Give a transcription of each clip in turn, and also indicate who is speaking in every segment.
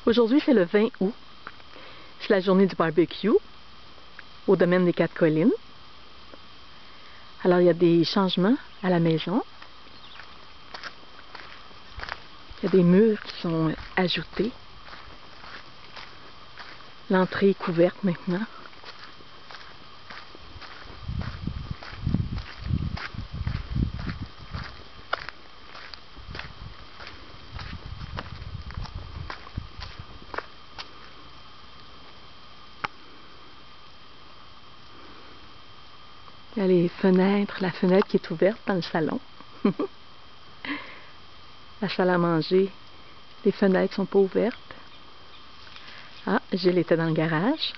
Speaker 1: Aujourd'hui, c'est le 20 août. C'est la journée du barbecue au domaine des Quatre Collines. Alors, il y a des changements à la maison. Il y a des murs qui sont ajoutés. L'entrée est couverte maintenant. Il y a les fenêtres, la fenêtre qui est ouverte dans le salon. La salle à manger, les fenêtres ne sont pas ouvertes. Ah, Gilles était dans le garage.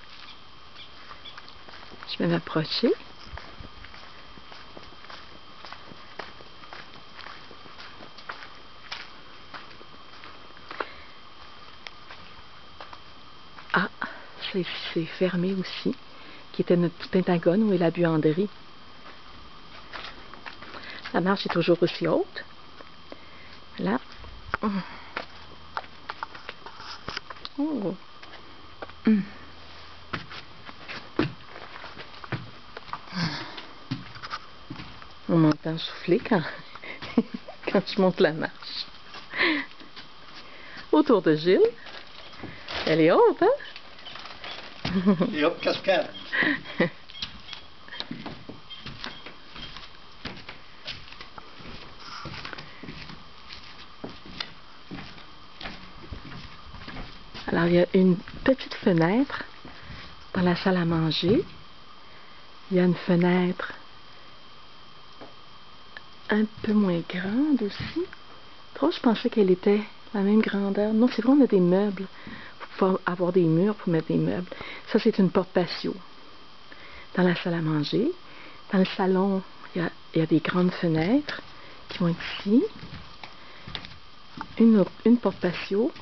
Speaker 1: Je vais m'approcher. Ah, c'est fermé aussi, qui était notre petit pentagone où est la buanderie. La marche est toujours aussi haute. Là. Oh. On m'entend souffler quand, quand je monte la marche. Autour de Gilles. Elle est haute, hein?
Speaker 2: Et hop, cascade.
Speaker 1: Alors, il y a une petite fenêtre dans la salle à manger. Il y a une fenêtre un peu moins grande aussi. Trop, je pensais qu'elle était la même grandeur. Non, c'est vrai, on a des meubles. Il faut avoir des murs pour mettre des meubles. Ça, c'est une porte patio. Dans la salle à manger. Dans le salon, il y a des grandes fenêtres qui vont être ici. Une porte patio.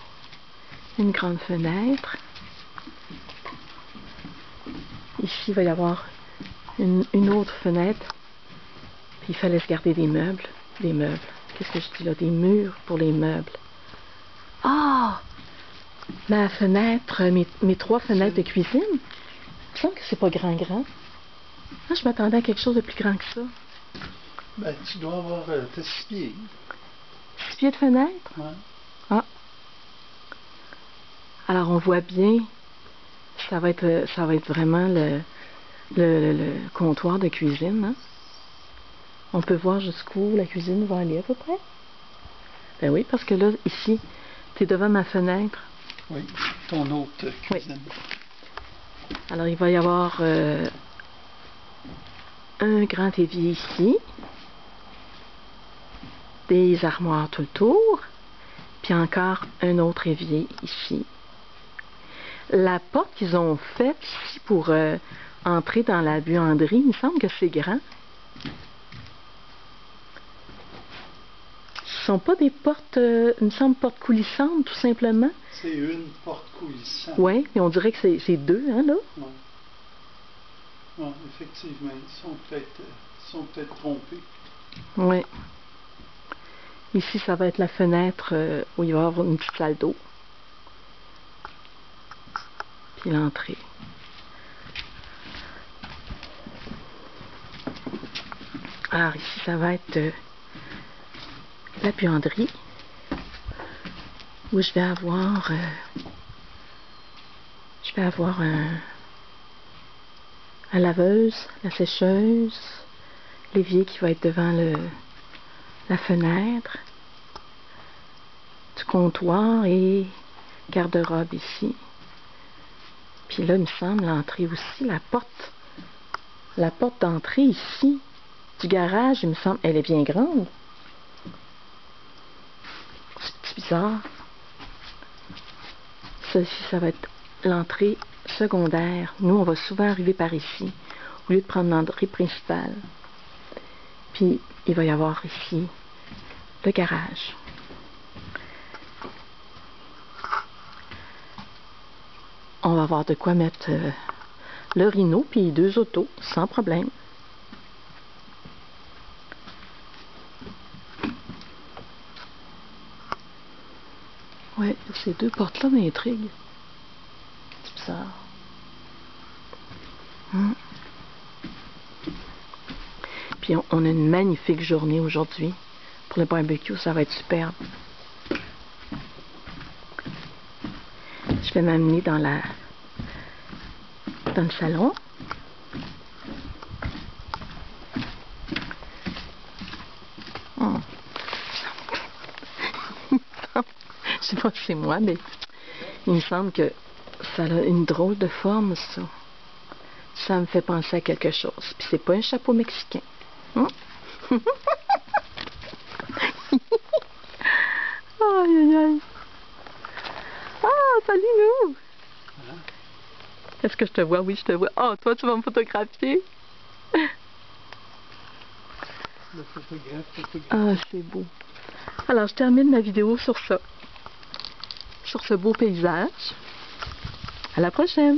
Speaker 1: Une grande fenêtre. Ici, il va y avoir une autre fenêtre. Puis il fallait se garder des meubles. Des meubles. Qu'est-ce que je dis là? Des murs pour les meubles. Ah! Ma fenêtre, mes 3 fenêtres de cuisine. Il me semble que c'est pas grand. Ah, je m'attendais à quelque chose de plus grand que ça.
Speaker 2: Ben, tu dois avoir 6 pieds.
Speaker 1: 6 pieds de fenêtre?
Speaker 2: Ouais.
Speaker 1: Ah. Alors on voit bien, ça va être vraiment le comptoir de cuisine. Hein? On peut voir jusqu'où la cuisine va aller à peu près. Ben oui, parce que là, ici, tu es devant ma fenêtre.
Speaker 2: Oui, ton autre cuisine.
Speaker 1: Oui. Alors il va y avoir un grand évier ici, des armoires tout le tour, puis encore un autre évier ici. La porte qu'ils ont faite ici pour entrer dans la buanderie, il me semble que c'est grand. Ce ne sont pas des portes, il me semble, portes coulissantes, tout simplement.
Speaker 2: C'est une porte coulissante.
Speaker 1: Oui, mais on dirait que c'est 2, hein, là?
Speaker 2: Oui. Ouais, effectivement, ils sont peut-être trompés.
Speaker 1: Oui. Ici, ça va être la fenêtre où il va y avoir une petite salle d'eau. Puis l'entrée. Alors ici, ça va être la buanderie où je vais avoir la laveuse, la sécheuse, l'évier qui va être devant la fenêtre, du comptoir et garde-robe ici. Puis là, il me semble, l'entrée aussi, la porte d'entrée ici, du garage, il me semble, elle est bien grande. C'est bizarre. Ça ici, ça va être l'entrée secondaire. Nous, on va souvent arriver par ici, au lieu de prendre l'entrée principale. Puis, il va y avoir ici le garage. On va avoir de quoi mettre le Rhino puis 2 autos, sans problème. Ouais, ces deux portes-là m'intriguent. C'est bizarre. Puis on a une magnifique journée aujourd'hui. Pour le barbecue, ça va être superbe. Je vais m'amener dans le salon. Je sais pas si c'est moi, mais il me semble que ça a une drôle de forme, ça. Ça me fait penser à quelque chose. Puis c'est pas un chapeau mexicain. Aïe, aïe, aïe. Ah, salut, nous! Est-ce que je te vois? Oui, je te vois. Oh, toi, tu vas me photographier?
Speaker 2: Le photographe.
Speaker 1: Ah, c'est beau. Alors, je termine ma vidéo sur ça. Sur ce beau paysage. À la prochaine!